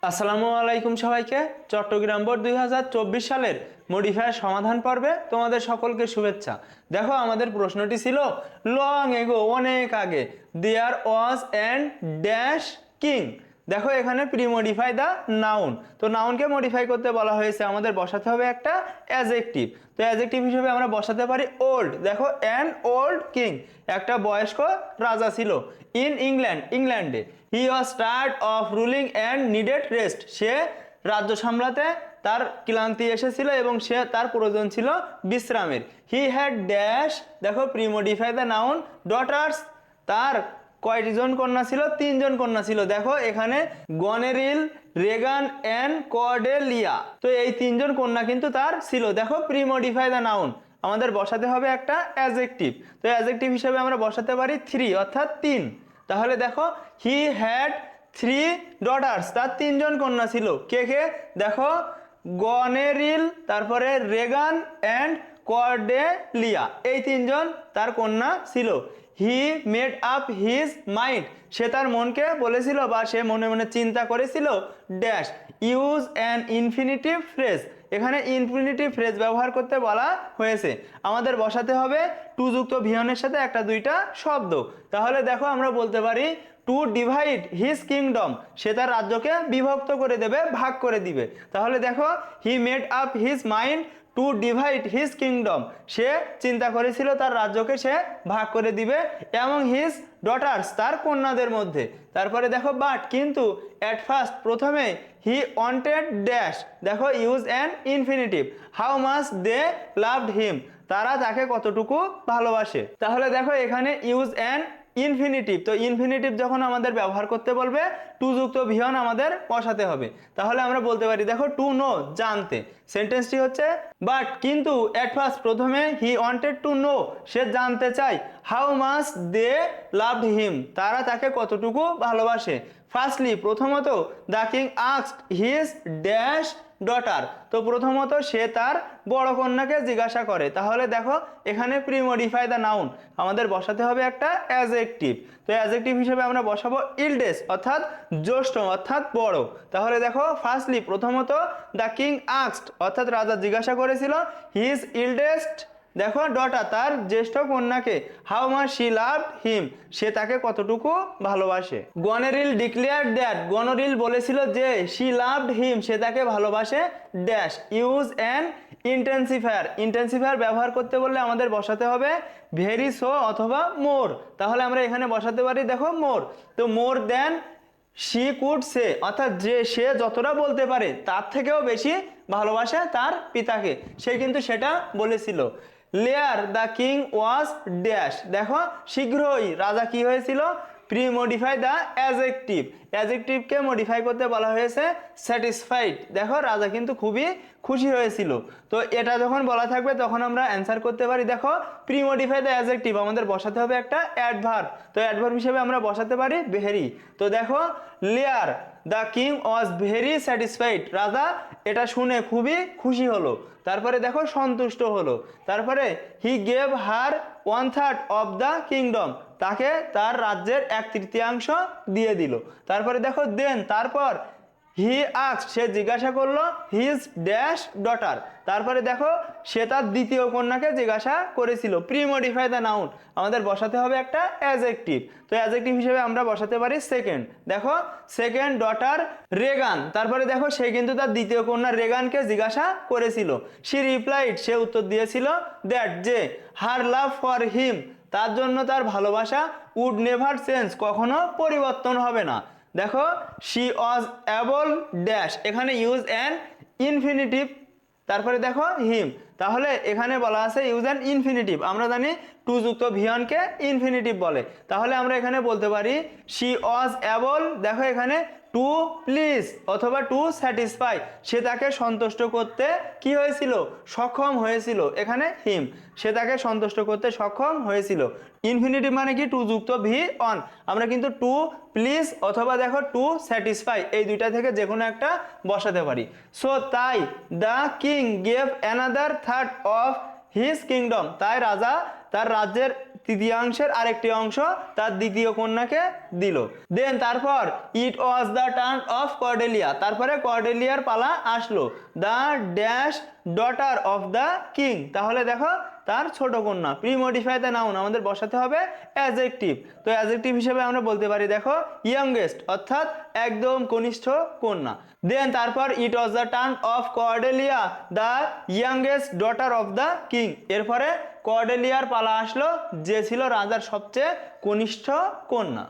আসসালামু আলাইকুম সবাইকে। চট্টগ্রাম বোর্ড 2024 সালের মডিফায়ার সমাধান পর্বে তোমাদের সকলকে শুভেচ্ছা। দেখো আমাদের প্রশ্নটি ছিল লং এগো, অনেক আগে, দেয়ার ওয়াজ অ্যান্ড ড্যাশ কিং। দেখো এখানে প্রি মডিফাই দা নাউন, তো নাউনকে মডিফাই করতে বলা হয়েছে, আমাদের বসাতে হবে একটা অ্যাডজেক্টিভ। তো অ্যাডজেক্টিভ হিসেবে আমরা বসাতে পারি ওল্ড। দেখো অ্যান ওল্ড কিং, একটা বয়স্ক রাজা ছিল। ইন ইংল্যান্ড, ইংল্যান্ডে। He was tired of ruling and needed rest, সে রাজ্য সামলাতে তার ক্লান্তি এসেছিল এবং সে তার প্রয়োজন ছিল বিশ্রামের। হি হ্যাড ড্যাশ, দেখো pre modify the noun daughters, তার কয়টি জন কন্যা ছিল? 3 জন কন্যা ছিল। দেখো এখানে গনেরিল, রেগান অ্যান্ড কর্ডেলিয়া, তো এই 3 জন কন্যা কিন্তু তার ছিল। দেখো প্রি মডিফাই দ্য নাউন, আমাদের বসাতে হবে একটা অ্যাডজেক্টিভ। তো অ্যাডজেক্টিভ হিসেবে আমরা বসাতে পারি 3, অর্থাৎ 3। তাহলে দেখো হি হ্যাড 3 ডটার্স, তার 3 জন কন্যা ছিল। কে কে? দেখো গনেরিল, তারপরে রেগান অ্যান্ড কর্ডেলিয়া, এই 3 জন তার কন্যা ছিল। He made up his mind, সে তার মনকে বলেছিল বা সে মনে মনে চিন্তা করেছিল dash use an infinitive phrase, এখানে ইনফিনিটিভ ফ্রেজ ব্যবহার করতে বলা হয়েছে। আমাদের বসাতে হবে টু যুক্ত ভিয়নের সাথে একটা দুইটা শব্দ। তাহলে দেখো আমরা বলতে পারি টু ডিভাইড হিজ কিংডম, সে তার রাজ্যকে বিভক্ত করে দেবে, ভাগ করে দিবে। তাহলে দেখো he made up his mind to divide his kingdom, সে চিন্তা করেছিল তার রাজ্যকে সে ভাগ করে দিবে এবং হিজ ডটার্স, তার কন্যাদের মধ্যে। তারপরে দেখো বাট, কিন্তু, অ্যাট ফার্স্ট, প্রথমে, হি ওয়ান্টেড ড্যাশ, দেখো use an infinitive, how much they loved him, তারা তাকে কতটুকু ভালোবাসে। তাহলে দেখো এখানে ইউজ অ্যান ইনফিনিটিভ, তো ইনফিনিটিভ যখন আমাদের ব্যবহার করতে বলবে টু যুক্ত ভিয়ন আমাদের বসাতে হবে। তাহলে আমরা বলতে পারি দেখো টু নো, জানতে। সেন্টেন্সটি হচ্ছে বাট, কিন্তু, অ্যাট ফার্স্ট, প্রথমে, হি ওয়ান্টেড টু নো, সে জানতে চায়, how much they loved him, তারা তাকে কতটুকু ভালোবাসে। ফার্স্টলি, প্রথমত, the king asked his dash daughter, তো প্রথমত সে তার বড় কন্যাকে জিজ্ঞাসা করে। তাহলে দেখো এখানে প্রি মডিফাই দ্য নাউন, আমাদের বসাতে হবে একটা অ্যাডজেক্টিভ। তো অ্যাডজেক্টিভ হিসেবে আমরা বসাবো ইল্ডেস্ট, অর্থাৎ জ্যেষ্ঠ, অর্থাৎ বড়। তাহলে দেখো ফার্স্টলি, প্রথমত, দ্য কিং আস্কড, অর্থাৎ রাজা জিজ্ঞাসা করেছিল হিজ ইল্ডেস্ট, দেখো ডটার, তার জ্যেষ্ঠ কন্যাকে, how much she loved him, সে তাকে কতটুকু ভালোবাসে। গনেরিল ডিক্লেয়ার্ড দ্যাট, গনোরিল বলেছিল যে শি লাভড হিম, সে তাকে ভালোবাসে dash use an intensifier, intensifier ব্যবহার করতে বললে আমাদের বসাতে হবে ভেরি সো অথবা মোর। তাহলে আমরা এখানে বসাতে পারি দেখো মোর, তো মোর দেন শি কুড সে, অর্থাৎ যে সে যতটা বলতে পারে তার থেকেও বেশি ভালোবাসে তার পিতাকে, সে কিন্তু সেটা বলেছিল। Lear the king was dash, দেখো শীঘ্রই রাজা কি হয়েছিল? প্রি মডিফাই দ্য অ্যাডজেক্টিভ, অ্যাডজেক্টিভকে মডিফাই করতে বলা হয়েছে স্যাটিসফাইড, দেখো রাজা কিন্তু খুবই খুশি হয়েছিল। তো এটা যখন বলা থাকবে তখন আমরা অ্যান্সার করতে পারি দেখো প্রি মডিফাই দ্য অ্যাডজেক্টিভ, আমাদের বসাতে হবে একটা অ্যাডভার্ব। তো অ্যাডভার্ব হিসেবে আমরা বসাতে পারি ভেরি। তো দেখো layer the king was very satisfied, রাজা এটা শুনে খুবই খুশি হলো। তারপরে দেখো সন্তুষ্ট হলো। তারপরে he gave her 1/3 of the kingdom, তাকে তার রাজ্যের 1/3 দিয়ে দিল। তারপরে দেখো দেন, তারপর, হি আস্কড, সে জিজ্ঞাসা করলো হিজ ড্যাশ ডটার, তারপরে দেখো সে তার দ্বিতীয় কন্যাকে জিজ্ঞাসা করেছিল। প্রি মডিফাই দ্য নাউন, আমাদের বসাতে হবে একটা অ্যাডজেক্টিভ। তো অ্যাডজেক্টিভ হিসেবে আমরা বসাতে পারি সেকেন্ড, দেখো সেকেন্ড ডটার রেগান, তারপরে দেখো সে কিন্তু তার দ্বিতীয় কন্যা রেগানকে জিজ্ঞাসা করেছিল। শি রিপ্লাইড, সে উত্তর দিয়েছিল দ্যাট, যে হার লাভ ফর হিম, তার জন্য তার ভালোবাসা উড নেভার চেঞ্জ, কখনো পরিবর্তন হবে না। দেখো শি ওয়াজ অ্যাবল ড্যাশ, এখানে ইউজ অ্যান ইনফিনিটিভ, তারপরে দেখো হিম, তাহলে এখানে বলা আছে ইউজ অ্যান ইনফিনিটিভ, আমরা জানি টু যুক্ত ভিয়নকে ইনফিনিটিভ বলে। তাহলে আমরা এখানে বলতে পারি শি ওয়াজ অ্যাবল, দেখো এখানে টু প্লিজ অথবা টু স্যাটিসফাই, সে তাকে সন্তুষ্ট করতে কি হয়েছিল? সক্ষম হয়েছিল। এখানে হিম, সে তাকে সন্তুষ্ট করতে সক্ষম হয়েছিল। ইনফিনিটিভ মানে কি? টু যুক্ত ভি অন, আমরা কিন্তু টু প্লিজ অথবা দেখো টু স্যাটিসফাই, এই দুইটা থেকে যে কোনো একটা বসাতে পারি। সো তাই the king gave another third of his kingdom, তাই রাজা তার রাজ্যের তৃতীয়াংশের আরেকটি অংশ তার দ্বিতীয় কন্যাকে দিল। দেন তারপর it was the turn of Cordelia, তারপরে কর্ডেলিয়ার পালা আসলো। The dash daughter of the king, তাহলে দেখো তার ছোট কন্যা। প্রি মডিফাই দ্য নাউন আমাদের বসাতে হবে অ্যাডজেক্টিভ। তো অ্যাডজেক্টিভ হিসেবে আমরা বলতে পারি দেখো ইয়াংগেস্ট, অর্থাৎ একদম কনিষ্ঠ কন্যা। দেন তারপর it was the turn of Cordelia the youngest daughter of the king, এরপরে কর্ডেলিয়ার পালা আসলো যে ছিল রাজার সবচেয়ে কনিষ্ঠ কন্যা।